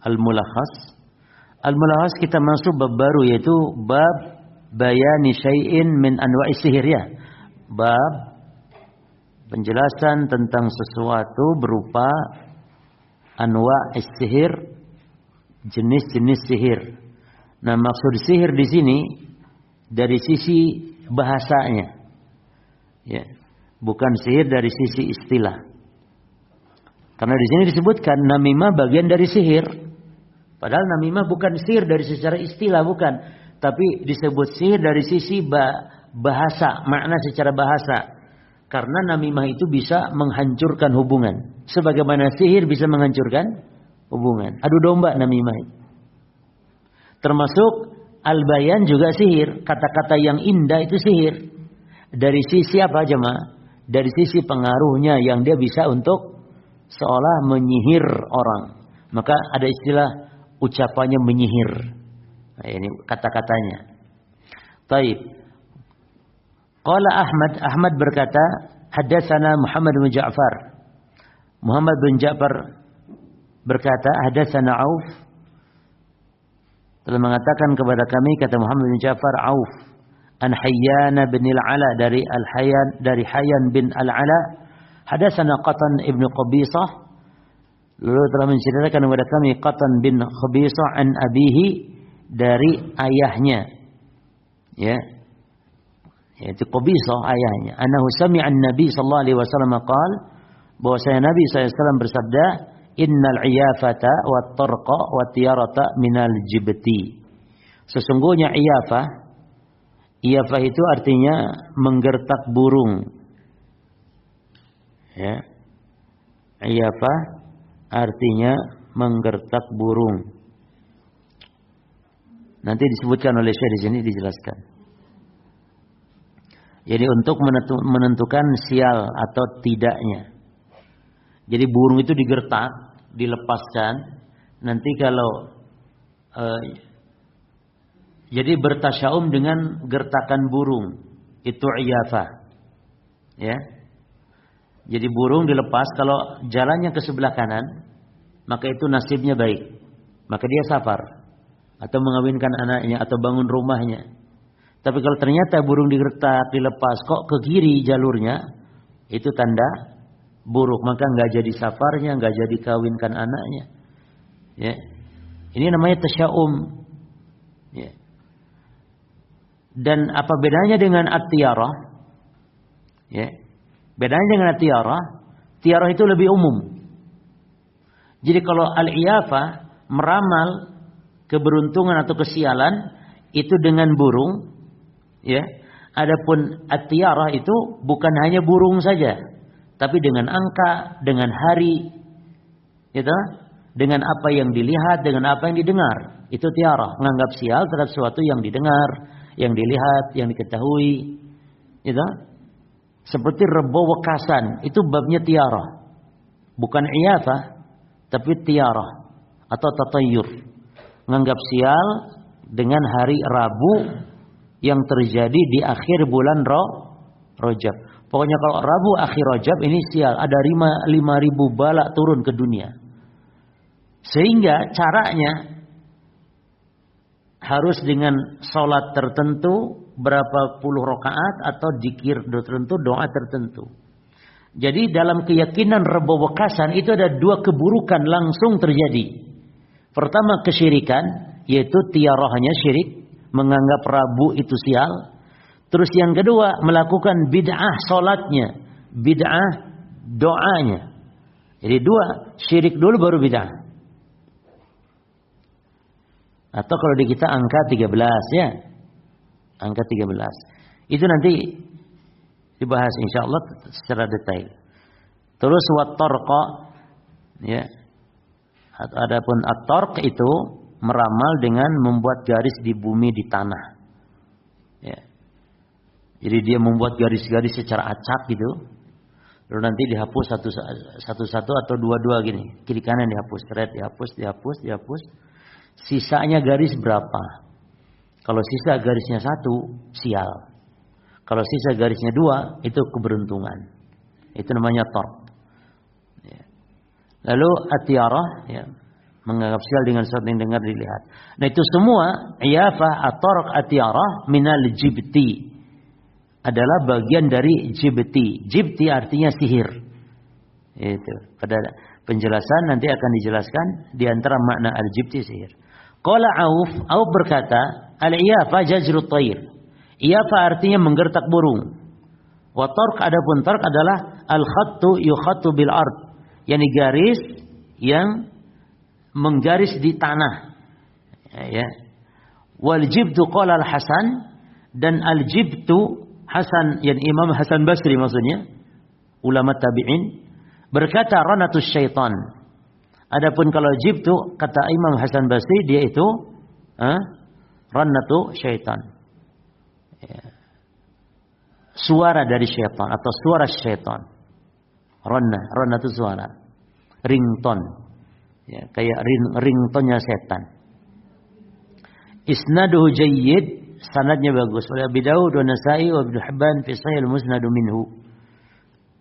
al-mulakhas. Al-mulakhas kita masuk bab baru, yaitu bab bayani syai'in min anwa'i sihir ya. Bab penjelasan tentang sesuatu berupa anwa' sihir, jenis-jenis sihir. Nah, maksud sihir di sini dari sisi bahasanya. Ya, bukan sihir dari sisi istilah. Karena di sini disebutkan namimah bagian dari sihir. Padahal namimah bukan sihir dari secara istilah, bukan. Tapi disebut sihir dari sisi bahasa, makna secara bahasa. Karena namimah itu bisa menghancurkan hubungan. Sebagaimana sihir bisa menghancurkan hubungan. Adu domba namimah itu. Termasuk al-bayan juga sihir. Kata-kata yang indah itu sihir. Dari sisi apa jemaah? Dari sisi pengaruhnya yang dia bisa untuk seolah menyihir orang. Maka ada istilah ucapannya menyihir. Nah, ini kata-katanya. Taib. Qala Ahmad berkata, hadatsana Muhammad bin Ja'far. Muhammad bin Ja'far berkata, hadatsana Auf. Telah mengatakan kepada kami, kata Muhammad bin Ja'far, Auf an Hayyan bin al-Ala dari Hayyan bin al-Ala. Hadatsana Qatan ibn Qabisah. Lalu telah menceritakan kepada kami Qatan bin Qabisah an abihi, dari ayahnya. Ya. Yaitu Qabisah ayahnya. Annahu sami'a an-nabi sallallahu alaihi wasallam qaal, bahwasanya Nabi sallallahu alaihi wasallam bersabda, innal iyafata wat tarqa wat tiyarata minal jibti. Sesungguhnya iyafah itu artinya menggertak burung. Ya. Iyafah artinya menggertak burung. Nanti disebutkan oleh Syekh di sini, dijelaskan. Jadi untuk menentukan sial atau tidaknya. Jadi burung itu digertak, dilepaskan. Nanti kalau jadi bertasyaum dengan gertakan burung, itu iyafah. Ya. Jadi burung dilepas, kalau jalannya ke sebelah kanan, maka itu nasibnya baik. Maka dia safar. Atau mengawinkan anaknya, atau bangun rumahnya. Tapi kalau ternyata burung digertak, dilepas, kok ke kiri jalurnya, itu tanda buruk. Maka nggak jadi safarnya, nggak jadi kawinkan anaknya. Ya. Ini namanya tasya'um. Ya. Dan apa bedanya dengan at-tiyarah? Ya. Bedanya dengan at-tiyarah, tiyarah itu lebih umum. Jadi kalau al-iyafah meramal keberuntungan atau kesialan itu dengan burung, ya. Adapun at-tiyarah itu bukan hanya burung saja, tapi dengan angka, dengan hari, gitu, dengan apa yang dilihat, dengan apa yang didengar. Itu tiyarah, menganggap sial terhadap sesuatu yang didengar, yang dilihat, yang diketahui, gitu. Seperti rebo wekasan, itu babnya tiyarah. Bukan iyafah, tapi tiyarah atau tatayyur. Menganggap sial dengan hari Rabu yang terjadi di akhir bulan Rajab. Pokoknya kalau Rabu akhir Rajab ini sial, ada 5.000 balak turun ke dunia. Sehingga caranya harus dengan sholat tertentu, berapa puluh rakaat, atau zikir tertentu, doa tertentu. Jadi dalam keyakinan rebo wekasan itu ada dua keburukan langsung terjadi. Pertama kesyirikan, yaitu tiyarahnya syirik, menganggap Rabu itu sial. Terus yang kedua melakukan bid'ah sholatnya, bid'ah doanya. Jadi dua, syirik dulu baru bid'ah. Atau kalau di kita angka 13 ya. Angka 13. Itu nanti dibahas insyaallah secara detail. Terus wat-tarqa, ya. Adapun at-tarq itu meramal dengan membuat garis di bumi, di tanah. Ya. Jadi dia membuat garis-garis secara acak gitu. Lalu nanti dihapus satu-satu atau dua-dua gini. Kiri kanan dihapus, red dihapus. Sisanya garis berapa? Kalau sisa garisnya 1, sial. Kalau sisa garisnya 2, itu keberuntungan. Itu namanya tarq. Ya. Lalu at-tiyarah, ya, menganggap sial dengan sesuatu yang dengar dilihat. Nah itu semua iyafah at-tarq at-tiarah minal jibti, adalah bagian dari jibti. Jibti artinya sihir. Itu pada penjelasan nanti akan dijelaskan di antara makna al-jibti sihir. Qala Auf berkata, al-iyafah jazrut thair. Iyafah artinya menggertak burung. Wa tarq, adapun tarq adalah al-khattu yukhattu bil ard, yakni garis yang menggaris di tanah. Ya. Wal jibtu qala al-Hasan, dan al-jibtu Hasan, yang Imam Hasan Basri maksudnya, ulama tabi'in, berkata ranatus syaitan. Adapun kalau jibtu kata Imam Hasan Basri, dia itu ranatu syaitan. Ya. Suara dari syaitan atau suara syaitan. Ranna itu suara. Ringtone. Ya, kayak ringtone-nya setan. Isnaduhu jayyid, sanadnya bagus. Oleh Abi Daud wa Nasa'i wa Ibnu Hibban fi Sahih al-Musnad minhu.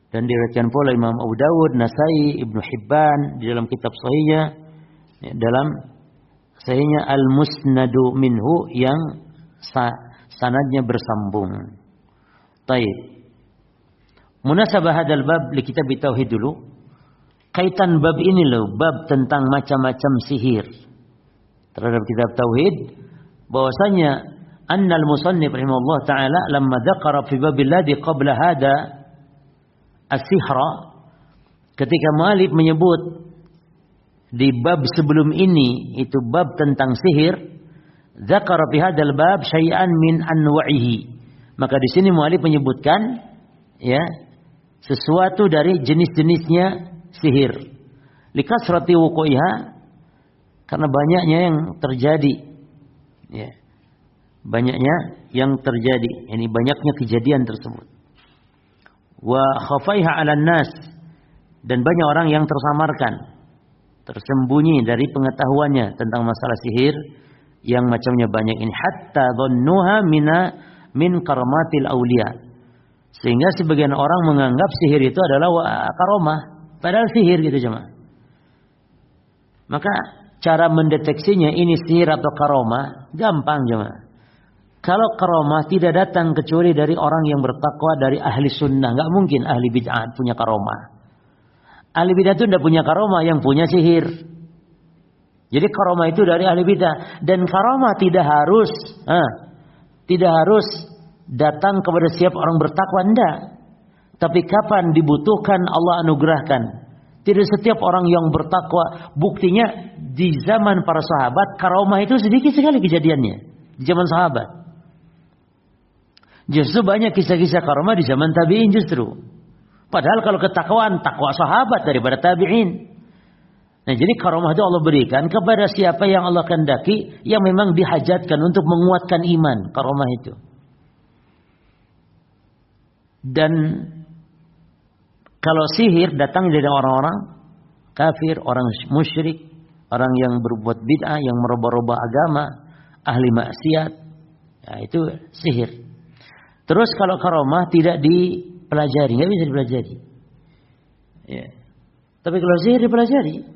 Dan diriwayatkan pula Imam Abu Daud, Nasa'i, Ibnu Hibban di dalam kitab sahihnya, ya, dalam sahihnya al-Musnad minhu yang sanadnya bersambung. Baik. Munasabah hadzal bab li kitab tauhid dulu. Kaitan bab ini loh, bab tentang macam-macam sihir terhadap kitab tauhid, bahwasanya annal musannif rahimahullah taala lamma dzakara fi babil ladzi qabla hada as-sihra, ketika muallif menyebut di bab sebelum ini, itu bab tentang sihir, dzakara fi hadzal bab syai'an min anwa'ihi, maka di sini muallif menyebutkan ya sesuatu dari jenis-jenisnya sihir. Likasrati wuqu'iha, karena banyaknya yang terjadi. Ya. Banyaknya yang terjadi, ini banyaknya kejadian tersebut. Wa khafaiha 'alan nas, dan banyak orang yang tersamarkan, tersembunyi dari pengetahuannya tentang masalah sihir yang macamnya banyak ini, hatta dhannuha min karamatil auliya, sehingga sebagian orang menganggap sihir itu adalah karamah, padahal sihir gitu jemaah. Maka cara mendeteksinya ini sihir atau karamah gampang jemaah. Kalau karamah tidak datang kecuali dari orang yang bertakwa, dari ahli sunnah. Nggak mungkin ahli bid'ah punya karamah. Ahli bid'ah itu tidak punya karamah, yang punya sihir. Jadi karamah itu dari ahli bid'ah. Dan karamah tidak harus datang kepada setiap orang bertakwa, enggak. Tapi kapan dibutuhkan Allah anugerahkan. Tidak setiap orang yang bertakwa. Buktinya di zaman para sahabat karamah itu sedikit sekali kejadiannya. Di zaman sahabat. Justru banyak kisah-kisah karamah di zaman tabi'in justru. Padahal kalau ketakwaan, takwa sahabat daripada tabi'in. Nah jadi karamah itu Allah berikan kepada siapa yang Allah kehendaki, yang memang dihajatkan untuk menguatkan iman, karamah itu. Dan kalau sihir datang dari orang-orang kafir, orang musyrik, orang yang berbuat bid'ah, yang merubah-rubah agama, ahli maksiat, ya itu sihir. Terus kalau karamah tidak dipelajari, nggak bisa dipelajari. Ya. Tapi kalau sihir dipelajari,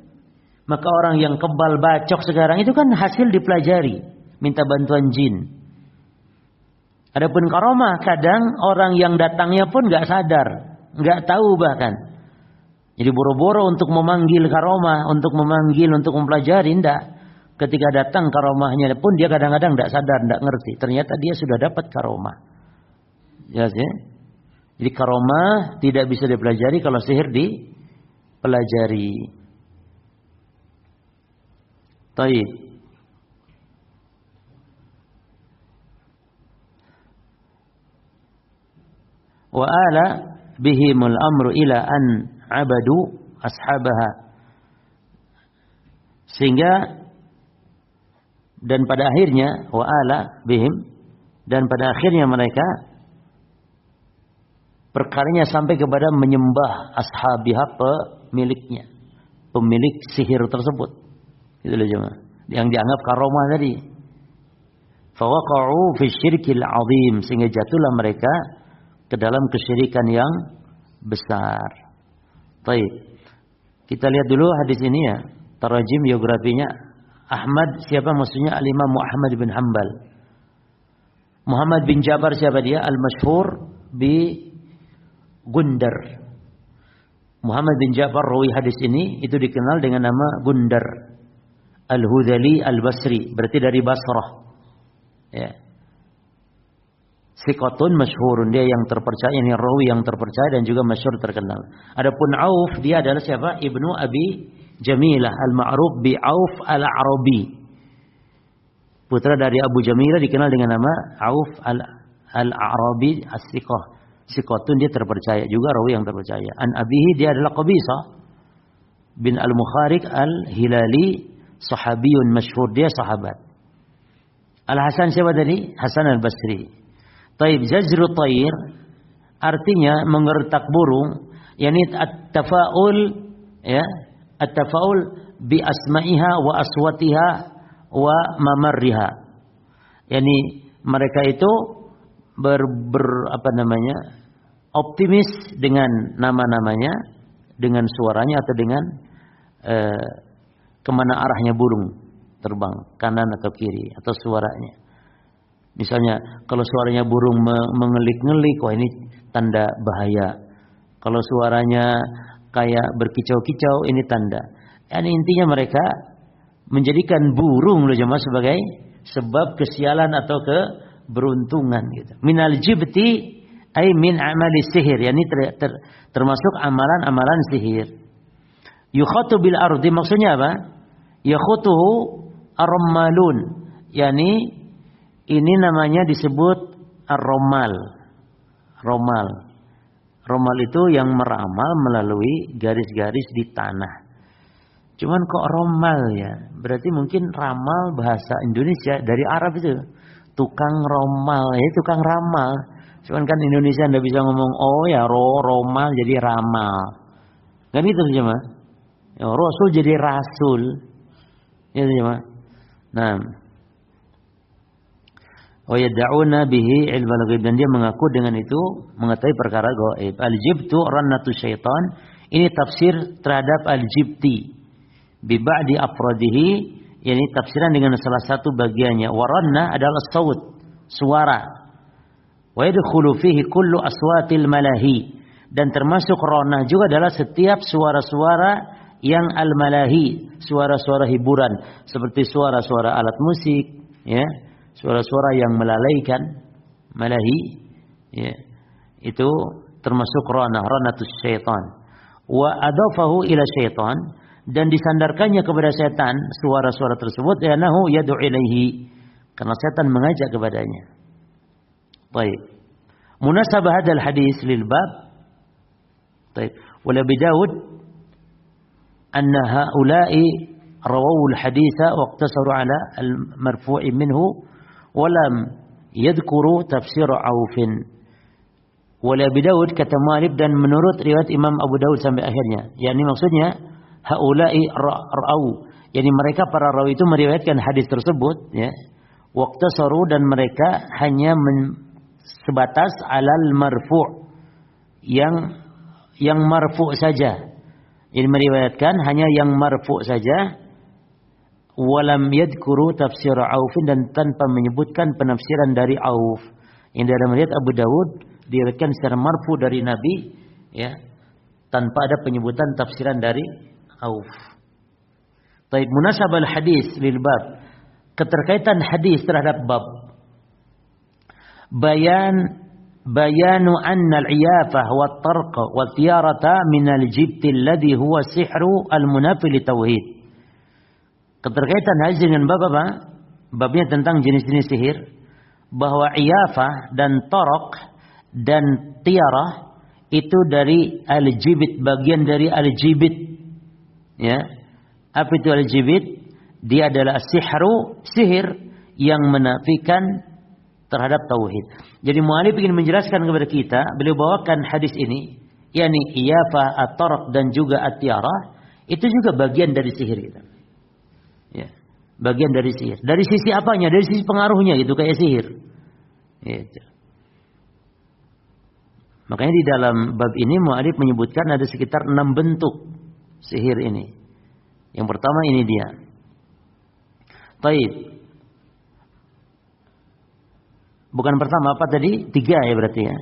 maka orang yang kebal bacok sekarang itu kan hasil dipelajari, minta bantuan jin. Adapun karamah, kadang orang yang datangnya pun nggak sadar, nggak tahu bahkan. Jadi boro-boro untuk memanggil karamah, untuk mempelajari, enggak. Ketika datang karamahnya pun dia kadang-kadang nggak sadar, nggak ngerti. Ternyata dia sudah dapat karamah. Jelas ya? Jadi karamah tidak bisa dipelajari kalau sihir dipelajari. Taib. Wa ala bihimul amru ila an abadu ashabaha. Sehingga dan pada akhirnya wa ala bihim, dan pada akhirnya mereka perkaranya sampai kepada menyembah ashabiha, pemiliknya, pemilik sihir tersebut. Itulah jemaah yang dianggap karamah tadi. Fawaqa'u fi syirkil azim, sehingga jatuhlah mereka ke dalam kesyirikan yang besar. Baik. Kita lihat dulu hadis ini ya. tarajim biografinya Ahmad, siapa maksudnya? Al-Imam Muhammad bin Hanbal. Muhammad bin Ja'far siapa dia? Al-Mashhur bi Gundar. Muhammad bin Ja'far rawi hadis ini itu dikenal dengan nama Gundar Al-Hudhali Al-Basri, berarti dari Basrah. Ya. Thiqatun masyhurun, dia yang terpercaya, ini rawi yang terpercaya dan juga masyhur terkenal. Adapun Auf, dia adalah siapa? Ibnu Abi Jamilah al-ma'ruf bi Auf al-Arabi. Putra dari Abu Jamilah dikenal dengan nama Auf al-Arabi as-Thiqah. Thiqatun, dia terpercaya, juga rawi yang terpercaya. An abihi, dia adalah Qabisah bin al-Mukharik al-Hilali, sahabiyun masyhur, dia sahabat. Al-Hasan siapa tadi? Hasan al-Basri. Taib, zajru tayr artinya mengertak burung, yakni at-tafaul, ya, at-tafaul bi asma'iha wa aswatiha wa mamarriha. Yani mereka itu optimis dengan nama-namanya, dengan suaranya atau dengan kemana arahnya burung terbang, kanan atau kiri, atau suaranya. Misalnya kalau suaranya burung mengelik-ngelik, wah ini tanda bahaya. Kalau suaranya kayak berkicau-kicau, ini tanda. Yani intinya mereka menjadikan burung loh jemaah sebagai sebab kesialan atau keberuntungan gitu. Minal jibti ay min amali sihir, yani termasuk amalan-amalan sihir. Yukhatu bil ardi, maksudnya apa? Yakhutuhu ar-rammalun, yani ini namanya disebut ar-romal. Romal. Romal itu yang meramal melalui garis-garis di tanah. Cuman kok romal ya? Berarti mungkin ramal bahasa Indonesia dari Arab itu. Tukang romal, ya tukang ramal. Cuman kan Indonesia ndak bisa ngomong oh ya romal jadi ramal. Kan itu cuma. Ya, Rasul jadi rasul. Ya cuma. Nah, wa yad'una bihi ilmal ghaib, dan dia mengaku dengan itu mengetahui perkara gaib. Al-jibtu rannatu syaitan, ini tafsir terhadap al-jibti bi ba'di afradihi, yakni tafsiran dengan salah satu bagiannya. Wa ranna adalah saut, suara. Wa yadkhulu fihi kullu aswatil malahi, dan termasuk ranna juga adalah setiap suara-suara yang al-malahi, suara-suara hiburan, seperti suara-suara alat musik, ya. Suara-suara yang melalaikan, malahi, ya, itu termasuk ranatus syaitan. Wa adafahu ila syaitan, dan disandarkannya kepada setan suara-suara tersebut, yanahu yad'u ilaihi, karena setan mengajak kepadanya. Baik. Munasabah hadzal hadis lil bab. Baik. Wala bi Daud anna haula'i rawahu al-haditsa wa iqtasaru ala al-marfu'i minhu walam yadhkuru tafsir Aufin. Wala Abi Daud, kata mu'allif, dan menurut riwayat Imam Abu Daud sampai akhirnya, yakni maksudnya haula'i ra'au, yakni mereka para rawi itu meriwayatkan hadis tersebut, ya. Waqtasaru, dan mereka hanya sebatas alal marfu', yang marfu' saja. Jadi meriwayatkan hanya yang marfu' saja. Walam yadhkuru tafsir Aufin, dan tanpa menyebutkan penafsiran dari Auf. Yang dalam riwayat Abu Dawud diriwayatkan secara marfu dari Nabi, ya, tanpa ada penyebutan tafsiran dari Auf. Baik, munasabah hadis lil bab, keterkaitan hadis terhadap bab. Bayanu anna al-iyafah wa at-tarq wa at-tiyarata min al-jibt alladhi huwa sihru al-munafi li tauhid. Keterkaitan hadis dengan bab apa? Babnya tentang jenis-jenis sihir, bahwa iyafah dan tarq dan tiarah itu dari al-jibit, bagian dari al-jibit. Ya. Apa itu al-jibit? Dia adalah sihir yang menafikan terhadap tauhid. Jadi mu'allif ingin menjelaskan kepada kita, beliau bawakan hadis ini, yakni iyafah, at-tarq dan juga at-tiarah, itu juga bagian dari sihir kita. Ya, bagian dari sihir. Dari sisi apanya? Dari sisi pengaruhnya gitu, kayak sihir. Gitu. Makanya di dalam bab ini mu'allif menyebutkan ada sekitar 6 bentuk sihir ini. Yang pertama ini dia. Taib. Bukan pertama, apa tadi? 3 ya berarti ya.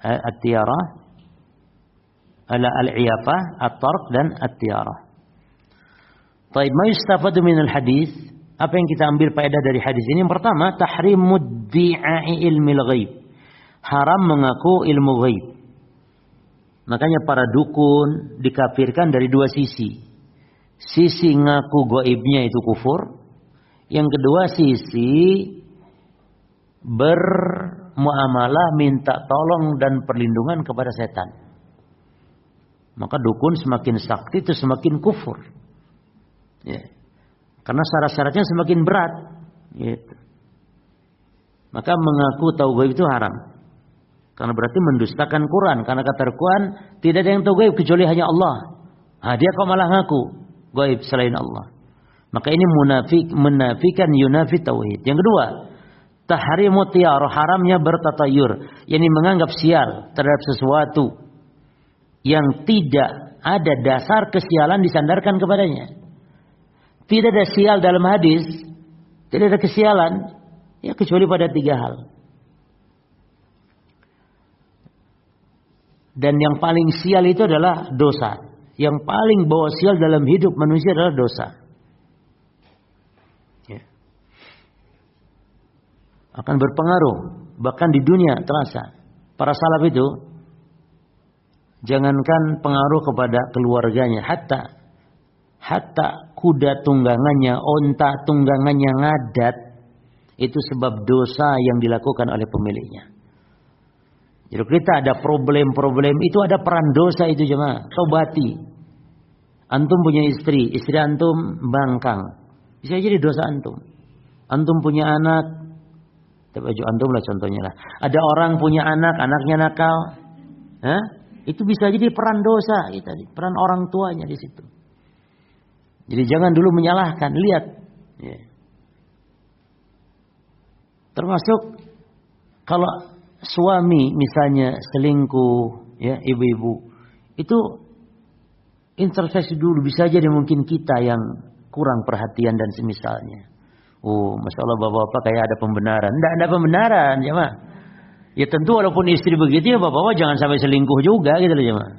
At-tiyarah, al-i'yafah, at-tarq dan at-tiyarah. Taib, ma yustafadu min al-hadis? Apa yang kita ambil faedah dari hadis ini? Yang pertama, tahrimud di'ai ilmil ghaib. Haram mengaku ilmu ghaib. Makanya para dukun dikafirkan dari 2 sisi. Sisi ngaku gaibnya itu kufur. Yang kedua sisi bermuamalah minta tolong dan perlindungan kepada setan. Maka dukun semakin sakti itu semakin kufur. Ya. Karena syarat-syaratnya semakin berat. Gitu. Maka mengaku tahu gaib itu haram. Karena berarti mendustakan Quran. Karena kata Quran tidak ada yang tahu gaib kecuali hanya Allah. Nah, dia kok malah ngaku gaib selain Allah. Maka ini menafikan yunafi tauhid. Yang kedua, tahrimu tiyarah, haramnya bertatayur, yakni menganggap sial terhadap sesuatu yang tidak ada dasar kesialan disandarkan kepadanya. Tidak ada sial dalam hadis, tidak ada kesialan, ya kecuali pada 3 hal. Dan yang paling sial itu adalah dosa. Yang paling bawa sial dalam hidup manusia adalah dosa. Ya. Akan berpengaruh, bahkan di dunia terasa. Para salaf itu, jangankan pengaruh kepada keluarganya, hatta kuda tunggangannya, onta tunggangannya ngadat, itu sebab dosa yang dilakukan oleh pemiliknya. Jadi kita ada problem-problem, itu ada peran dosa itu jemaah. Tobati. Antum punya istri antum bangkang, bisa jadi dosa antum. Antum punya anak, baju antum lah contohnya lah. Ada orang punya anak, anaknya nakal, itu bisa jadi peran dosa, peran orang tuanya di situ. Jadi jangan dulu menyalahkan, lihat. Ya. Termasuk kalau suami misalnya selingkuh, ya ibu-ibu, itu introspeksi dulu. Bisa jadi mungkin kita yang kurang perhatian dan semisalnya. Oh, masya Allah bapak-bapak kayak ada pembenaran. Tidak ada pembenaran, jemaah. Ya tentu walaupun istri begitu ya bapak-bapak jangan sampai selingkuh juga gitu loh jemaah.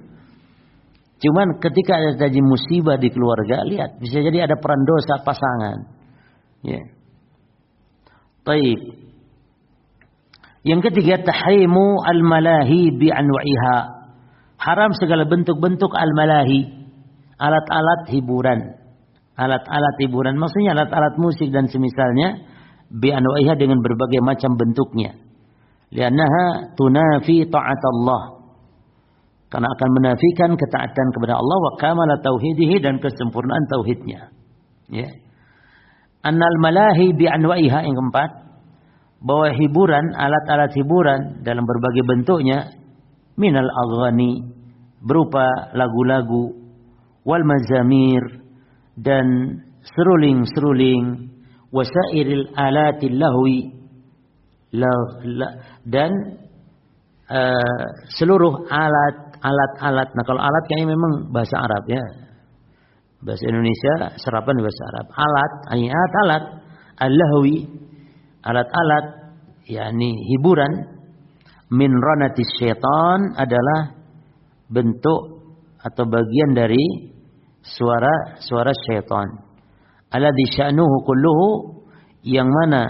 Cuman ketika ada terjadi musibah di keluarga, lihat bisa jadi ada peran dosa pasangan. Ya. Baik. Yang ketiga, tahrimu al-malahi bi anwa'iha. Haram segala bentuk-bentuk al-malahi, alat-alat hiburan. Alat-alat hiburan maksudnya alat-alat musik dan semisalnya, bi anwa'iha dengan berbagai macam bentuknya. Li'annaha tunafi ta'atallah. Karena akan menafikan ketaatan kepada Allah wa kamala tauhidihi dan kesempurnaan tauhidnya. Ya. Annal malahi bi anwa'iha, yang keempat, bahwa hiburan, alat-alat hiburan dalam berbagai bentuknya, minal aghani, berupa lagu-lagu, wal mazamir, dan seruling-seruling, wasairil alatil lahwi, dan seluruh alat-alat. Nah kalau alat kayaknya memang bahasa Arab ya. Bahasa Indonesia serapan bahasa Arab. Alat al-lahwi, alat-alat yakni hiburan, min ranatis syaitan, adalah bentuk atau bagian dari suara syaitan. Alladzi sya'nuhu kulluhu, yang mana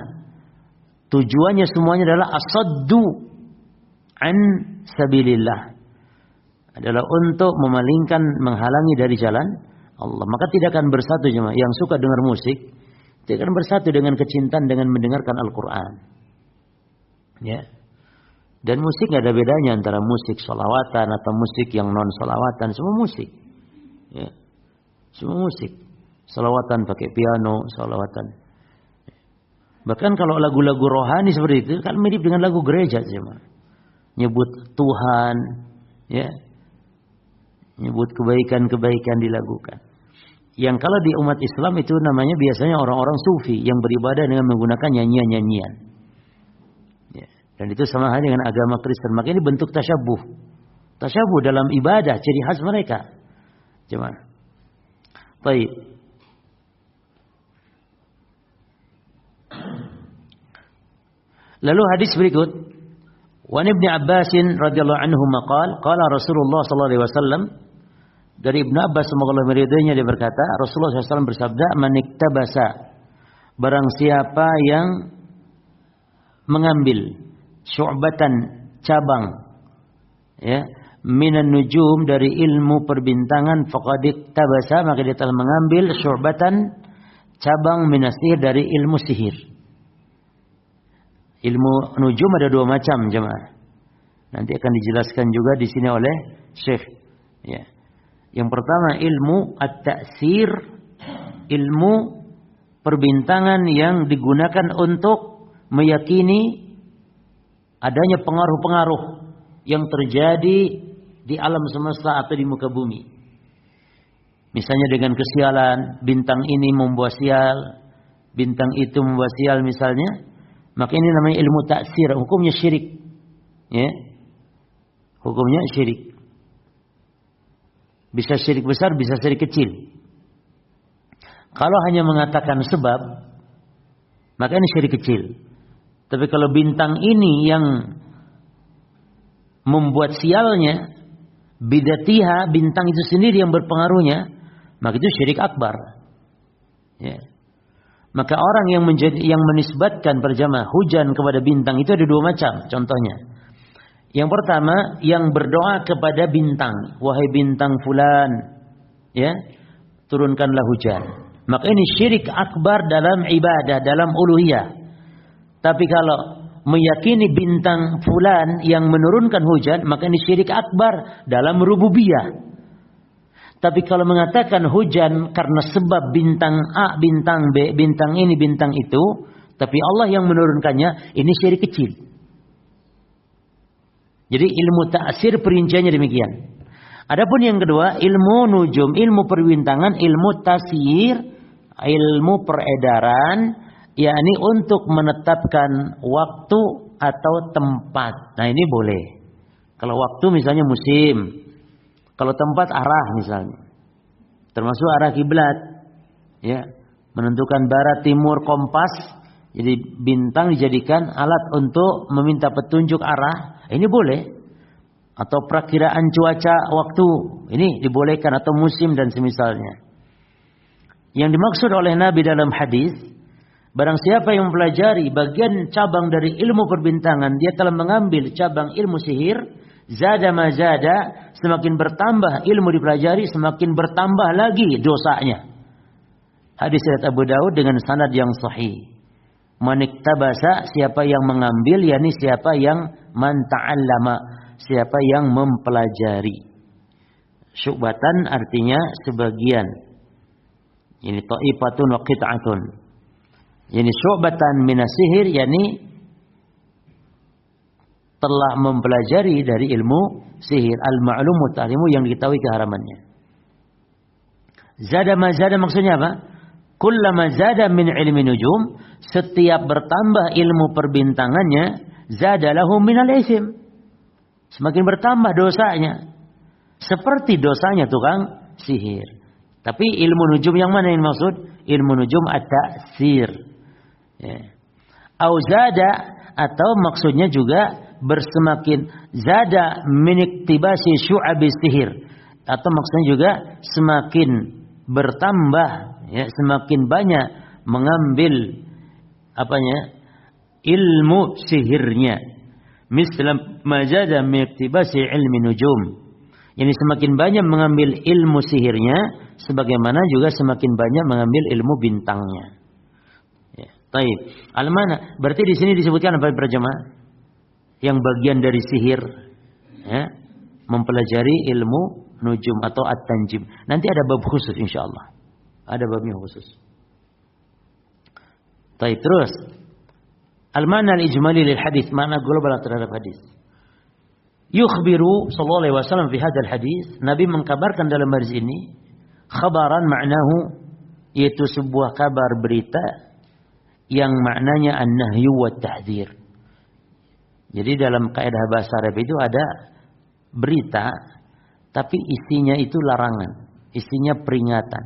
tujuannya semuanya adalah asaddu an sabilillah, adalah untuk memalingkan, menghalangi dari jalan Allah. Maka tidak akan bersatu jemaah yang suka dengar musik, tidak akan bersatu dengan kecintaan dengan mendengarkan Al-Quran. Ya. Dan musik nggak ada bedanya antara musik sholawatan atau musik yang non sholawatan, semua musik. Ya. Semua musik. Sholawatan pakai piano, sholawatan. Bahkan kalau lagu-lagu rohani seperti itu kan mirip dengan lagu gereja jemaah. Nyebut Tuhan, ya. Nyebut kebaikan-kebaikan dilakukan. Yang kalau di umat Islam itu namanya biasanya orang-orang sufi yang beribadah dengan menggunakan nyanyian-nyanyian. Ya. Dan itu sama halnya dengan agama Kristen. Maka ini bentuk tasyabuh. Tasyabuh dalam ibadah, ciri khas mereka. Cuma. Baik. Lalu hadis berikut, wa Ibnu Abbas radhiyallahu anhu maqal, qala Rasulullah sallallahu alaihi wasallam, dari Ibnu Abbas semoga Allah meridainya, dia berkata, Rasulullah SAW bersabda, maniktabasa, barang siapa yang mengambil syu'batan, cabang, ya, minan nujum, dari ilmu perbintangan, faqad iktabasa, maka dia telah mengambil syu'batan, cabang minasihir, dari ilmu sihir. Ilmu nujum ada dua macam, jemaah. Nanti akan dijelaskan juga di sini oleh Syekh. Ya. Yang pertama ilmu at-ta'sir, ilmu perbintangan yang digunakan untuk meyakini adanya pengaruh-pengaruh yang terjadi di alam semesta atau di muka bumi. Misalnya dengan kesialan, bintang ini membawa sial, bintang itu membawa sial misalnya, maka ini namanya ilmu taksir, hukumnya syirik. Ya. Hukumnya syirik. Bisa syirik besar, bisa syirik kecil. Kalau hanya mengatakan sebab, maka ini syirik kecil. Tapi kalau bintang ini yang membuat sialnya, bidatiha, bintang itu sendiri yang berpengaruhnya, maka itu syirik akbar. Ya. Maka orang yang menisbatkan berjamaah hujan kepada bintang itu ada dua macam. Contohnya, yang pertama yang berdoa kepada bintang, wahai bintang fulan, ya, turunkanlah hujan. Maka ini syirik akbar dalam ibadah, dalam uluhiyah. Tapi kalau meyakini bintang fulan yang menurunkan hujan, maka ini syirik akbar dalam rububiyah. Tapi kalau mengatakan hujan karena sebab bintang A, bintang B, bintang ini, bintang itu, tapi Allah yang menurunkannya, ini syirik kecil. Jadi ilmu ta'sir perinciannya demikian. Adapun yang kedua, ilmu nujum, ilmu perbintangan, ilmu tasyir, ilmu peredaran, yakni untuk menetapkan waktu atau tempat. Nah ini boleh. Kalau waktu misalnya musim, kalau tempat arah misalnya, termasuk arah kiblat, ya, menentukan barat, timur, kompas. Jadi bintang dijadikan alat untuk meminta petunjuk arah, ini boleh. Atau perakiraan cuaca waktu, ini dibolehkan, atau musim dan semisalnya. Yang dimaksud oleh Nabi dalam hadis, barang siapa yang mempelajari bagian cabang dari ilmu perbintangan, dia telah mengambil cabang ilmu sihir. Zada mazada, semakin bertambah ilmu dipelajari, semakin bertambah lagi dosanya. Hadis riwayat Abu Daud dengan sanad yang sahih. Maniktabasa, siapa yang mengambil, yakni siapa yang manta'allama, siapa yang mempelajari. Syu'batan artinya sebagian. Ini ta'ifatun wa qit'atun. Ini syu'batan minasihir, yakni telah mempelajari dari ilmu sihir, al-ma'lumu ta'limu, yang diketahui keharamannya. Zada mazada maksudnya apa? Kullama zada min ilmi nujum, setiap bertambah ilmu perbintangannya, zada lahu minal isim, semakin bertambah dosanya, seperti dosanya tukang sihir. Tapi ilmu nujum yang mana yang maksud? Ilmu nujum at-ta'sir. Ya. Au zada, atau maksudnya juga bersemakin zada min iktibasi syu'abi sihir, atau maksudnya juga semakin bertambah, ya, semakin banyak mengambil apanya, ilmu sihirnya. Misal majada min iktibasi ilmi nujum, ini semakin banyak mengambil ilmu sihirnya, sebagaimana juga semakin banyak mengambil ilmu bintangnya. Ya, taib. Al-mana? Berarti di sini disebutkan apa para jemaah? Yang bagian dari sihir, ya, mempelajari ilmu nujum atau at-tanjim. Nanti ada bab khusus insyaallah. Ada babnya khusus. Baik, terus al-ma'na al-ijmali lil hadis, makna global terhadap hadis. Yukhbiru sallallahu alaihi wasallam fi hadzal hadis, Nabi mengkabarkan dalam hadis ini khabaran ma'nahu, yaitu sebuah kabar berita yang maknanya an-nahyu wa tahdzir. Jadi dalam kaidah bahasa Arab itu ada berita, tapi isinya itu larangan, isinya peringatan.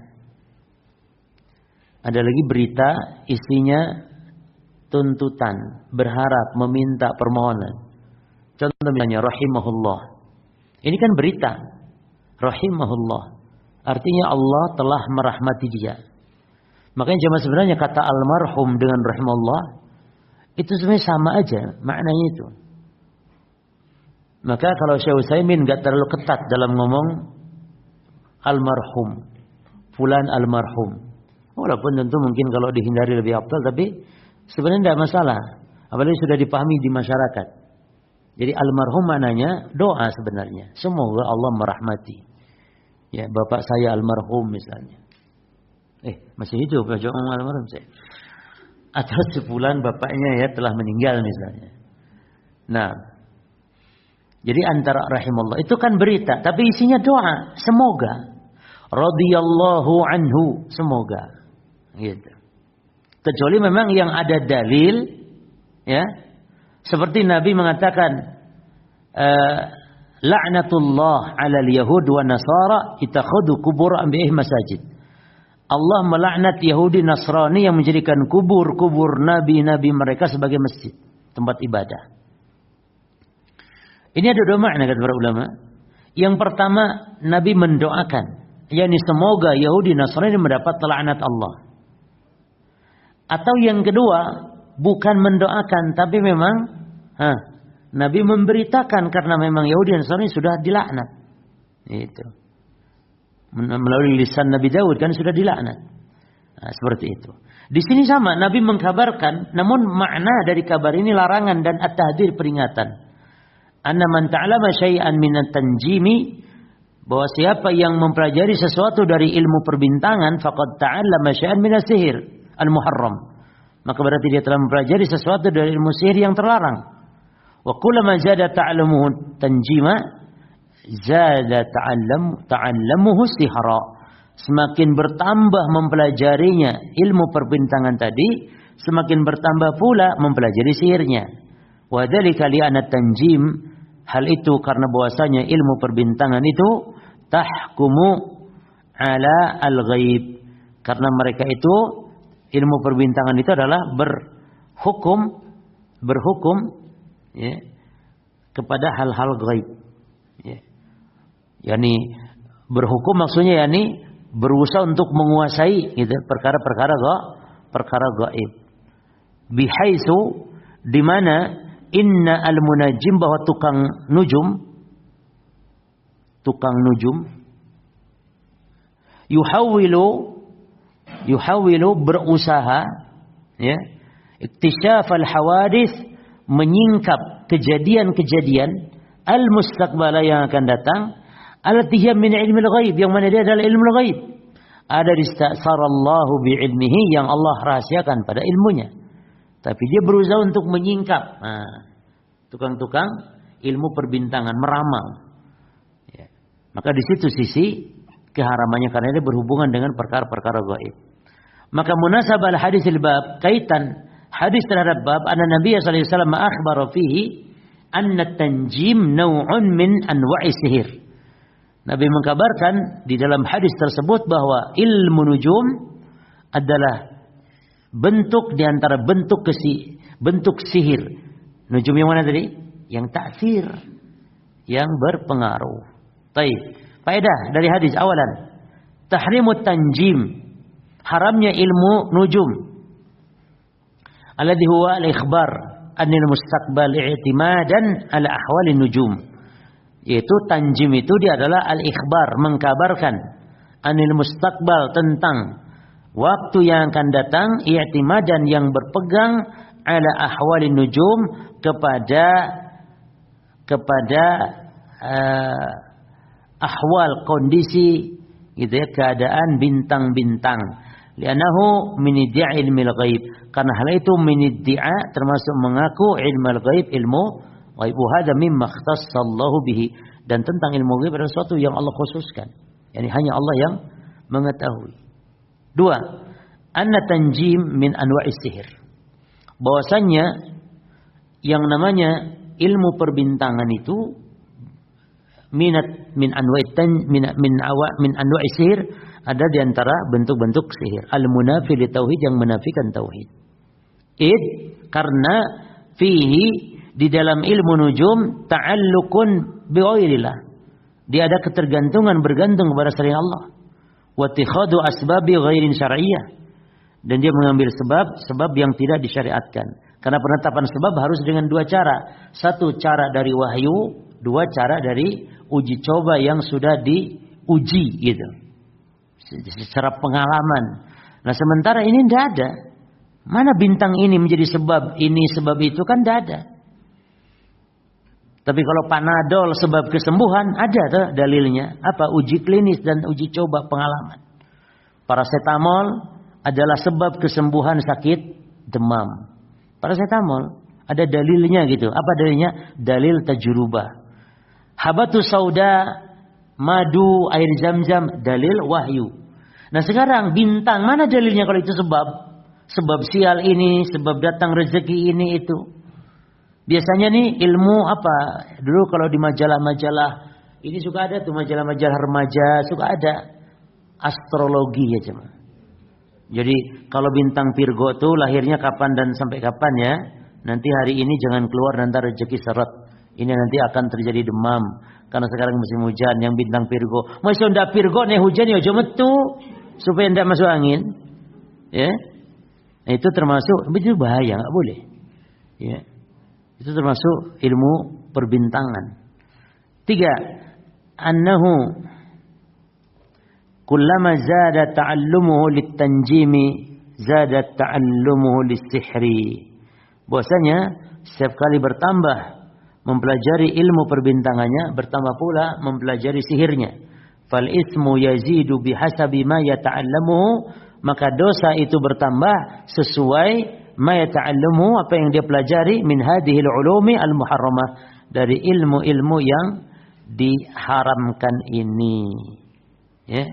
Ada lagi berita, isinya tuntutan, berharap, meminta permohonan. Contoh misalnya rahimahullah. Ini kan berita. Rahimahullah. Artinya Allah telah merahmati dia. Makanya sebenarnya kata almarhum dengan rahimahullah itu sebenarnya sama aja maknanya itu. Maka kalau Syekh Utsaimin enggak terlalu ketat dalam ngomong almarhum, fulan almarhum. Walaupun tentu mungkin kalau dihindari lebih afdal, tapi sebenarnya tidak masalah. Apalagi sudah dipahami di masyarakat. Jadi almarhum maknanya doa sebenarnya. Semoga Allah merahmati. Ya, bapak saya almarhum misalnya. Masih hidup ya almarhum saya. Atau sebulan bapaknya ya telah meninggal misalnya. Nah, jadi antara rahimallah itu kan berita, tapi isinya doa. Semoga radhiyallahu anhu, semoga. Gitu. Kecuali memang yang ada dalil, ya, seperti Nabi mengatakan, la'natullah 'alal yahud wa nasara ittakhadhu qubur anbiya'ihim masajid. Allah melaknat Yahudi Nasrani yang menjadikan kubur-kubur nabi-nabi mereka sebagai masjid, tempat ibadah. Ini ada dua makna kata para ulama. Yang pertama, Nabi mendoakan, yakni semoga Yahudi Nasrani mendapat laknat Allah. Atau yang kedua, bukan mendoakan, tapi memang Nabi memberitakan karena memang Yahudi Nasrani sudah dilaknat. Itu. Melalui lisan Nabi Daud kan sudah dilaknat. Nah, seperti itu. Di sini sama, Nabi mengkabarkan, namun makna dari kabar ini larangan dan at-tahdzir, peringatan. Anna man ta'allama syai'an min at-tanjimi, bahwa siapa yang mempelajari sesuatu dari ilmu perbintangan faqad ta'allama syai'an min as-sihir al-muharram, maka berarti dia telah mempelajari sesuatu dari ilmu sihir yang terlarang. Wa kullama zada ta'allamuhu tanjima zada ta'allamuhu sihra, semakin bertambah mempelajarinya ilmu perbintangan tadi, semakin bertambah pula mempelajari sihirnya. Wa dzalika li anna tanjim, hal itu karena bahwasanya ilmu perbintangan itu tahkumu ala al-ghaib, karena mereka itu ilmu perbintangan itu adalah berhukum ya, kepada hal-hal gaib. Ya. Yani berhukum maksudnya yani berusaha untuk menguasai gitu perkara gaib. Bihaitsu, di mana inna al-munajjim, bahwa tukang nujum yuhawilu berusaha ya, iktisyaf al-hawadits, menyingkap kejadian-kejadian al-mustaqbala, yang akan datang, allati hiya min ilmil ghaib, yang mana dia adalah ilmu ghaib, ada istasarallahu bi ilmihi, yang Allah rahasiakan pada ilmunya, tapi dia berusaha untuk menyingkap. Nah, tukang-tukang ilmu perbintangan, meramal ya. Maka di situ sisi keharamannya, karena dia berhubungan dengan perkara-perkara gaib. Maka munasabah hadis al-bab, kaitan hadis terhadap bab, anna Nabi sallallahu alaihi wasallam akhbara fihi anna tanjim naw'un min anwa'i sihir. Nabi mengkabarkan di dalam hadis tersebut bahwa ilmu nujum adalah bentuk di antara bentuk sihir. Nujum yang mana tadi? Yang taksir, yang berpengaruh. Baik. Faedah dari hadis awalan, tahrimut tanjim, haramnya ilmu nujum. Alladhi huwa al-ikhbar anil mustaqbal i'timadan ala ahwalin nujum. Yaitu tanjim itu dia adalah al-ikhbar, mengkabarkan, anil mustaqbal, tentang waktu yang akan datang, i'timadan, yang berpegang, ala ahwalin nujum, kepada ahwal, kondisi gitu ya, keadaan bintang-bintang. Li'annahu min iddia' ilmil ghaib, karena hal itu min iddia', termasuk mengaku ilmul ghaib, ilmu ghaib. Hadza mimma ikhtassallahu bihi, dan tentang ilmu ghaib adalah sesuatu yang Allah khususkan, yani hanya Allah yang mengetahui. Dua, anna tanjim min anwa'is sihir, bahwasanya yang namanya ilmu perbintangan itu min anwa'i sihir, ada di antara bentuk-bentuk sihir al-munafi li tauhid, yang menafikan tauhid. Id karena fihi di dalam ilmu nujum ta'alluqun bi ghairillah. Dia ada ketergantungan bergantung kepada selain Allah. Wa ittikhadu asbabi ghairin syar'iyyah. Dan dia mengambil sebab yang tidak disyariatkan. Karena penetapan sebab harus dengan dua cara. Satu cara dari wahyu, dua cara dari uji coba yang sudah diuji gitu. Secara pengalaman. Nah sementara ini tidak ada. Mana bintang ini menjadi sebab ini sebab itu kan tidak ada. Tapi kalau Panadol sebab kesembuhan ada tuh dalilnya. Apa? Uji klinis dan uji coba pengalaman. Paracetamol adalah sebab kesembuhan sakit demam. Paracetamol ada dalilnya gitu. Apa dalilnya? Dalil tajrubah. Habatus sauda, madu, air zam-zam, dalil wahyu. Nah sekarang bintang mana dalilnya kalau itu sebab? Sebab sial ini, sebab datang rezeki ini itu. Biasanya nih ilmu apa? Dulu kalau di majalah-majalah ini suka ada tuh majalah-majalah remaja, suka ada astrologi ya cuma. Jadi kalau bintang Virgo tuh lahirnya kapan dan sampai kapan ya? Nanti hari ini jangan keluar nanti rezeki seret. Ini nanti akan terjadi demam karena sekarang musim hujan yang bintang Virgo. Masih ndak Virgo nih hujan ya aja metu supaya ndak masuk angin. Ya. Nah, itu termasuk itu bahaya, enggak boleh. Ya. Itu termasuk ilmu perbintangan. 3. Annahu kullama zada ta'allumuhu lit-tanjimi zada ta'allumuhu lis-sihri. Bahwasanya setiap kali bertambah mempelajari ilmu perbintangannya, bertambah pula mempelajari sihirnya. Fal ismu yazidu bihasabi ma yata'allamuhu, maka dosa itu bertambah sesuai ma yata'allamuhu, apa yang dia pelajari, min hadhil ulumi al-muharramah, dari ilmu-ilmu yang diharamkan ini. Ya.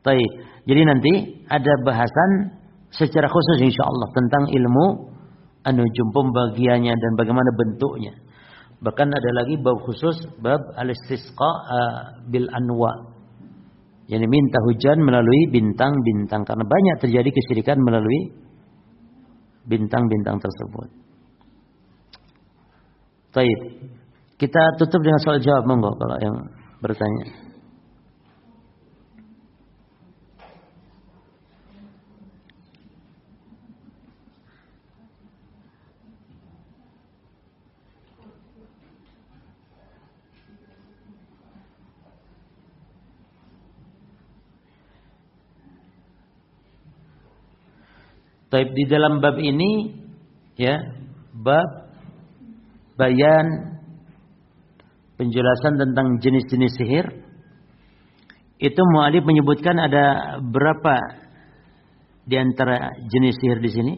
Baik. Jadi nanti ada bahasan secara khusus insyaallah tentang ilmu an-nujum, pembagiannya dan bagaimana bentuknya. Bahkan ada lagi bab khusus, bab al-istisqa bil anwa. Yani minta hujan melalui bintang-bintang, karena banyak terjadi kesyirikan melalui bintang-bintang tersebut. Baik. Kita tutup dengan soal jawab, monggo kalau yang bertanya. Taib di dalam bab ini ya, bab bayan penjelasan tentang jenis-jenis sihir. Itu mu'alif menyebutkan ada berapa di antara jenis sihir di sini?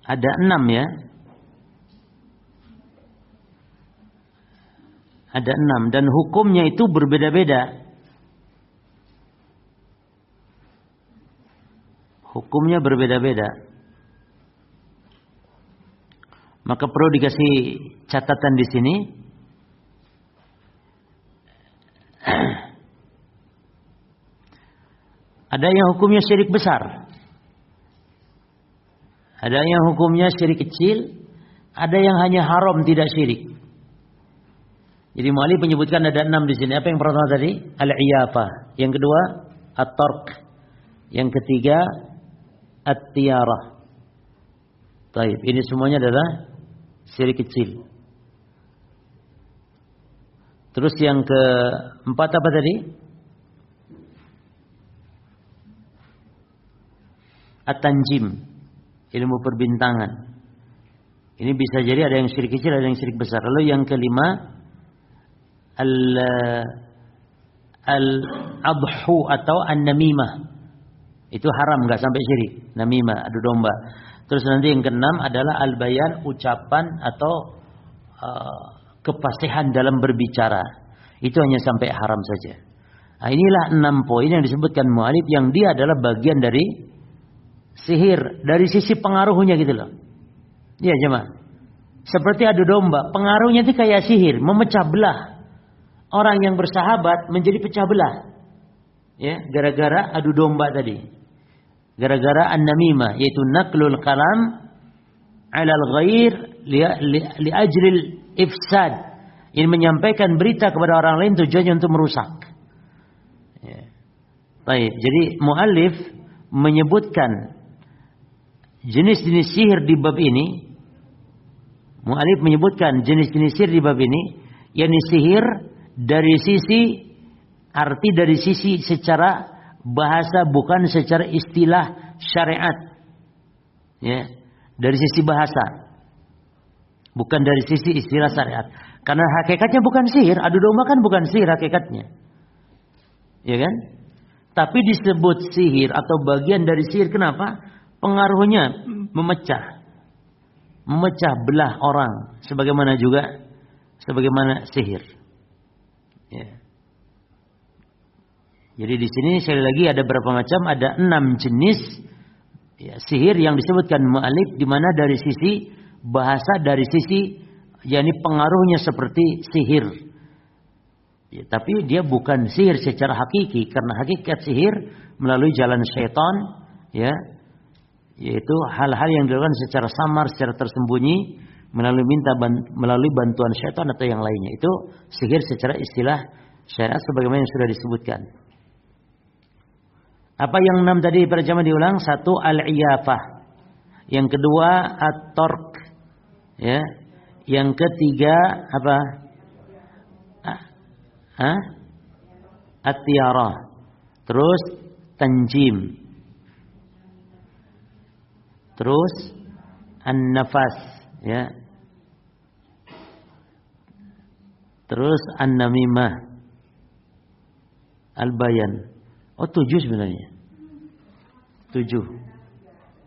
Ada 6 ya. Ada 6 dan hukumnya itu berbeda-beda. Hukumnya berbeda-beda. Maka perlu dikasih catatan di sini. Ada yang hukumnya syirik besar. Ada yang hukumnya syirik kecil. Ada yang hanya haram tidak syirik. Jadi mu'alif menyebutkan ada 6 di sini. Apa yang pertama tadi? Al-iyafah. Yang kedua, at-tark. Yang ketiga, at-tiyarah. Baik, ini semuanya adalah syirik kecil. Terus yang keempat apa tadi? At-tanjim. Ilmu perbintangan. Ini bisa jadi ada yang syirik kecil, ada yang syirik besar. Lalu yang kelima, al-adhu atau an-namimah. Itu haram, enggak sampai syirik. Namimah, adu domba. Terus nanti yang keenam adalah al-bayan, ucapan atau kefasihan dalam berbicara. Itu hanya sampai haram saja. Nah, inilah 6 poin yang disebutkan mu'alif yang dia adalah bagian dari sihir, dari sisi pengaruhnya gitu loh. Iya jemaah. Seperti adu domba, pengaruhnya itu kayak sihir, memecah belah. orang yang bersahabat menjadi pecah belah. Ya, gara-gara adu domba tadi. Gara-gara an-namimah, yaitu naqlul kalam 'ala al-ghair li ajlil ifsad. Ini menyampaikan berita kepada orang lain tujuannya untuk merusak. Ya. Baik, jadi muallif menyebutkan jenis-jenis sihir di bab ini. Muallif menyebutkan jenis-jenis sihir di bab ini, yakni sihir dari sisi arti, dari sisi secara bahasa, bukan secara istilah syariat. Ya, dari sisi bahasa. Bukan dari sisi istilah syariat. Karena hakikatnya bukan sihir, adu domba kan bukan sihir hakikatnya. Ya kan? Tapi disebut sihir atau bagian dari sihir, kenapa? Pengaruhnya memecah belah orang, sebagaimana sihir. Ya. Jadi di sini sekali lagi ada berapa macam? Ada 6 jenis ya, sihir yang disebutkan mu'allif, di mana dari sisi bahasa, dari sisi yakni pengaruhnya seperti sihir. Ya, tapi dia bukan sihir secara hakiki, karena hakikat sihir melalui jalan syaitan, ya, yaitu hal-hal yang dilakukan secara samar, secara tersembunyi, melalui bantuan syaitan atau yang lainnya. Itu sihir secara istilah syariat sebagaimana yang sudah disebutkan. Apa yang 6 tadi para jamaah diulang? 1 al-iyafah. Yang kedua at-torq. Ya. Yang ketiga apa? At-tiyarah. Terus tanjim. Terus an-nafas, ya. Terus an-namimah. Al-bayan. Oh 7 sebenarnya. 7.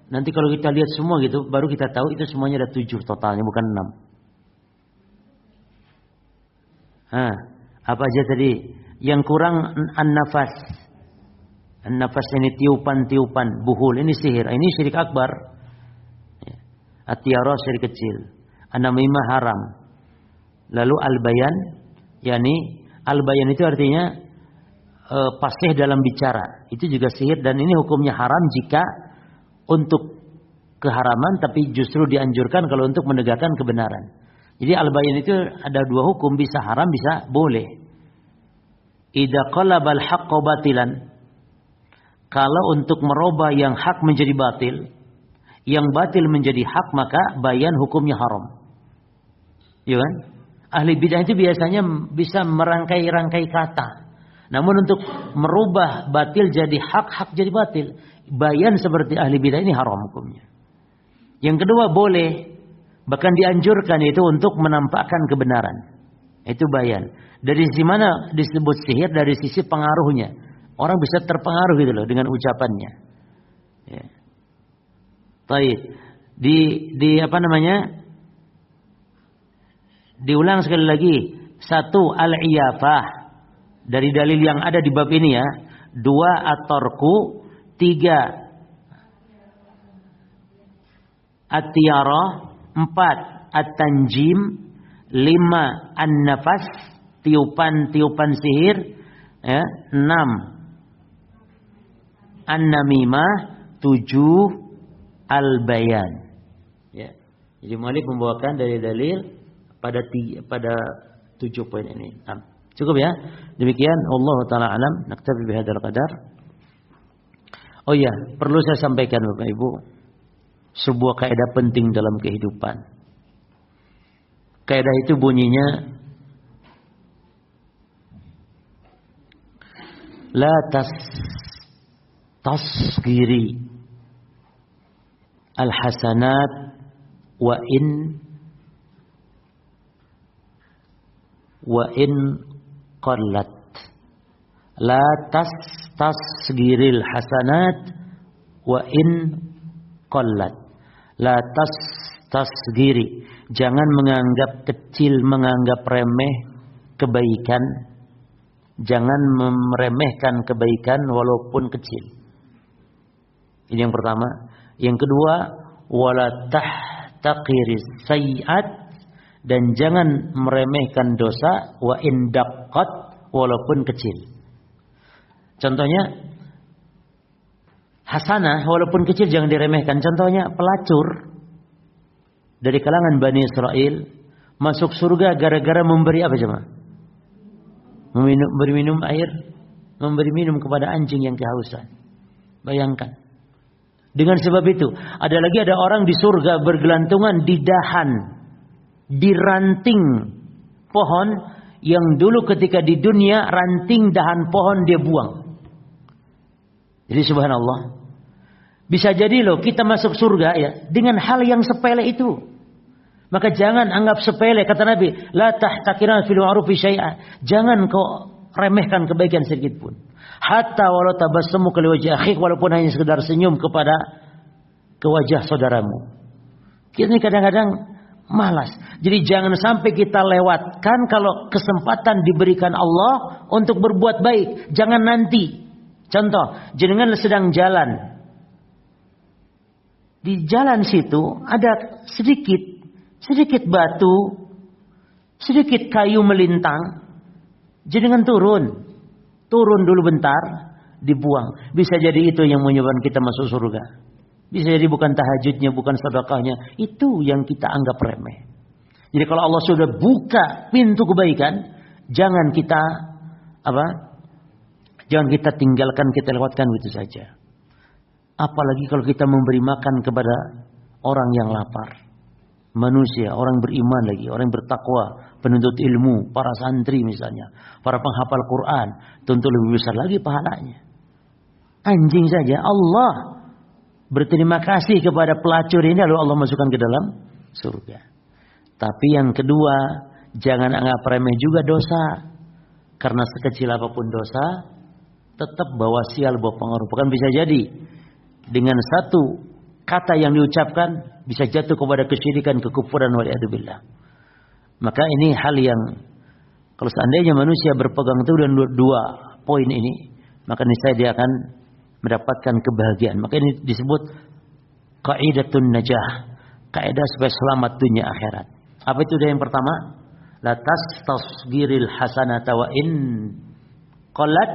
Nanti kalau kita lihat semua gitu, baru kita tahu itu semuanya ada 7 totalnya, bukan 6. Apa aja tadi? Yang kurang an-nafas. An-nafas ini tiupan-tiupan, buhul. Ini sihir. Ini syirik akbar. At-tiyarah syirik kecil. An-namimah haram. Lalu al-bayan, yakni al-bayan itu artinya fasih dalam bicara. Itu juga sihir, dan ini hukumnya haram jika untuk keharaman, tapi justru dianjurkan kalau untuk menegakkan kebenaran. Jadi al-bayan itu ada 2 hukum, bisa haram, bisa boleh. Idza qalabal haqqo batilan. Kalau untuk merubah yang hak menjadi batil, yang batil menjadi hak, maka bayan hukumnya haram. Ya kan? Ahli bidah itu biasanya bisa merangkai-rangkai kata. Namun untuk merubah batil jadi hak, hak jadi batil, bayan seperti ahli bidah ini haram hukumnya. Yang kedua boleh, bahkan dianjurkan, yaitu untuk menampakkan kebenaran. Itu bayan. Dari sisi mana disebut sihir? Dari sisi pengaruhnya. Orang bisa terpengaruh gitu loh dengan ucapannya. Ya. Baik. Di apa namanya? Diulang sekali lagi. 1 al-iyafah. Dari dalil yang ada di bab ini ya. 2 at-torku. 3 at-tiyarah. 4 at-tanjim. 5 an-nafas, tiupan-tiupan sihir, ya. 6 an-namimah, 7 al-bayan. Ya. Jadi muallif membawakan dalil-dalil pada 7 poin ini. Cukup ya. Demikian Allah taala alam, naktafi bihadzal qadar. Oh iya, perlu saya sampaikan Bapak Ibu, sebuah kaidah penting dalam kehidupan. Kaidah itu bunyinya la tasghiri al-hasanat wa in qallat. La tasghiril hasanat wa in qallat. La tasghiri. Jangan menganggap kecil, menganggap remeh kebaikan. Jangan meremehkan kebaikan walaupun kecil. Ini yang pertama. Yang kedua, wala tahtaqiris sayyi'at, Dan jangan meremehkan dosa wa in daqqat, walaupun kecil. Contohnya hasanah walaupun kecil jangan diremehkan. Contohnya pelacur dari kalangan Bani Israel masuk surga gara-gara memberi apa coba? Memberi minum air, memberi minum kepada anjing yang kehausan. Bayangkan. Dengan sebab itu, ada orang di surga bergelantungan di dahan, di ranting pohon yang dulu ketika di dunia ranting dahan pohon dia buang. Jadi subhanallah, bisa jadi loh kita masuk surga ya dengan hal yang sepele itu. Maka jangan anggap sepele, kata Nabi, la tahtakiran fil ma'rufi syai'a. Jangan kau remehkan kebaikan sedikit pun. Hatta walau tabassamu li wajhi akhik, walaupun hanya sekedar senyum ke wajah saudaramu. Kita ini kadang-kadang malas. Jadi jangan sampai kita lewatkan kalau kesempatan diberikan Allah untuk berbuat baik. Jangan nanti. Contoh, jenengan sedang jalan. Di jalan situ ada sedikit batu, sedikit kayu melintang. Jenengan turun dulu bentar, dibuang. Bisa jadi itu yang menyebabkan kita masuk surga. Bisa jadi bukan tahajudnya, bukan sedekahnya, itu yang kita anggap remeh. Jadi kalau Allah sudah buka pintu kebaikan, jangan kita jangan kita tinggalkan, kita lewatkan begitu saja. Apalagi kalau kita memberi makan kepada orang yang lapar. Manusia, orang beriman lagi, orang yang bertakwa, penuntut ilmu, para santri misalnya, para penghafal Quran, tentu lebih besar lagi pahalanya. Anjing saja Allah berterima kasih kepada pelacur ini, lalu Allah masukkan ke dalam surga. Tapi yang kedua, jangan anggap remeh juga dosa. Karena sekecil apapun dosa, tetap bawa sial, bawa pengaruh. Bahkan bisa jadi dengan satu kata yang diucapkan bisa jatuh kepada kesyirikan, kekufuran, waliyadzubillah. Maka ini hal yang kalau seandainya manusia berpegang teguh dengan dua poin ini, maka niscaya dia akan mendapatkan kebahagiaan. Maka ini disebut qaidatun najah, kaidah supaya selamat dunia akhirat. Apa itu yang pertama? La tastasghiril hasanata wa in qalat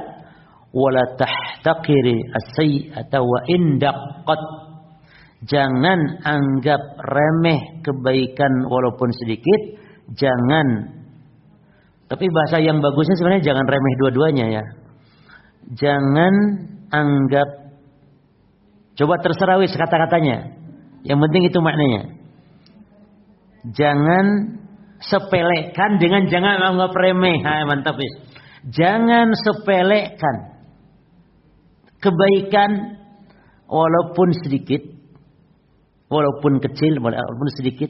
wa la tahtaqiri as-sayyi'ata wa in daqqat. Jangan anggap remeh kebaikan walaupun sedikit. Jangan. Tapi bahasa yang bagusnya sebenarnya jangan remeh dua-duanya ya. Jangan anggap. Coba terserah wis kata-katanya. Yang penting itu maknanya. Jangan sepelekan dengan jangan anggap remeh. Hai, mantap wis. Jangan sepelekan kebaikan walaupun sedikit. Walaupun kecil, walaupun sedikit.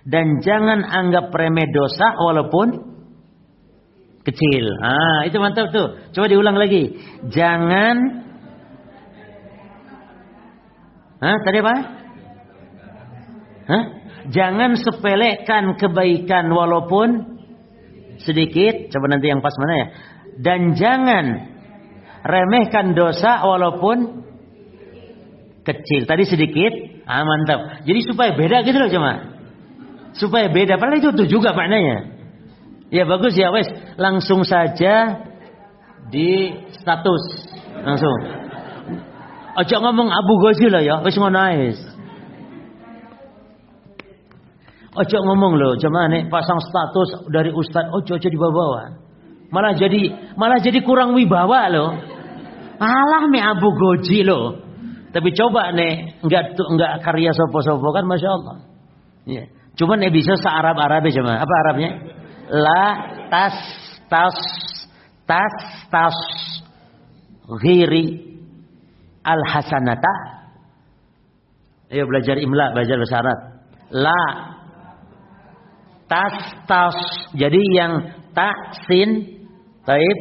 Dan jangan anggap remeh dosa walaupun kecil. Itu mantap tuh. Coba diulang lagi. Jangan. Tadi apa? Jangan sepelekan kebaikan walaupun sedikit. Coba nanti yang pas mana ya. Dan jangan remehkan dosa walaupun kecil. Tadi sedikit. Mantap. Jadi supaya beda gitu loh cuma. Supaya beda. Padahal itu juga maknanya. Ya bagus ya wes. Langsung saja di status. Langsung. Ojo ngomong Abu Ghazi lah ya. Wes ngono ae. Ojo ngomong loh. Cuma nih pasang status dari ustaz. Ojo dibawa-bawa. Malah jadi kurang wibawa loh. Alah mi Abu Ghazi loh. Tapi coba nih, enggak karya sopo-sopo kan, masya Allah. Ya. Cuman bisa se-Arab-Arabnya cuma. Apa Arabnya? La tas ghiri al hasanata. Ayo belajar imla, belajar bahasa Arab. La tas. Jadi yang tak sin, taib,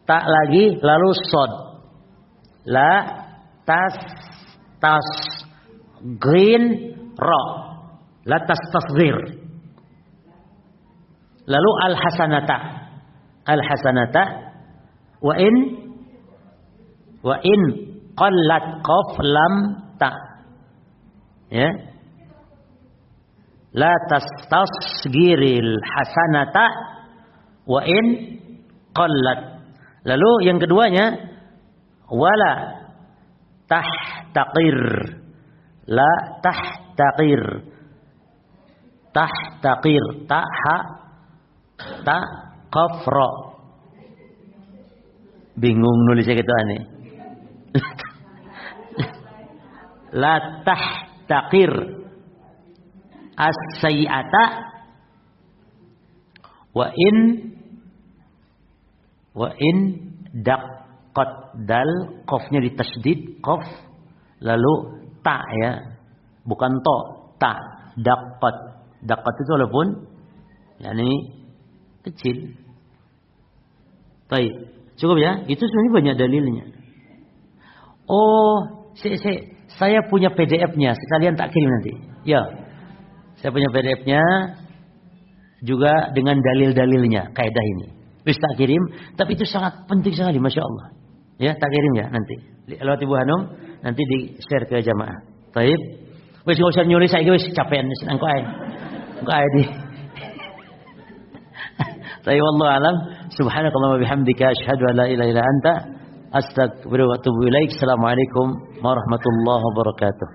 tak lagi lalu sod. La tas green ro, la tasghir. Lalu al hasanata wa in qallat qaf lam ta, ya. La tastasghiril hasanata wa in qallat. Lalu yang keduanya wala tahtaqir. La tahtaqir. Tahtaqir ta ha ta qaf ra. Bingung nulisnya gitu aneh. La tahtaqir as-sayyi'ata wa in daqqat dal qafnya ditasydid qaf lalu ta ya bukan to ta daqqat itu walaupun yakni kecil. Baik, cukup ya, itu sebenarnya banyak dalilnya. Oh, saya punya PDF-nya, sekalian tak kirim nanti. Ya, saya punya PDF-nya juga dengan dalil-dalilnya, kaidah ini. Wis tak kirim, tapi itu sangat penting sekali, masya Allah. Ya, tak kirim ya nanti. Lewat Ibu Hanum, nanti di share ke jamaah. Baik, wis nggak usah nyulis saya, wis capean, engkau aja di. Tapi wallahu alam, subhanakallah wa bihamdika asyhadu an la ilaha illa anta astaghfiruka wa atubu ilaik. Assalamualaikum warahmatullahi wabarakatuh.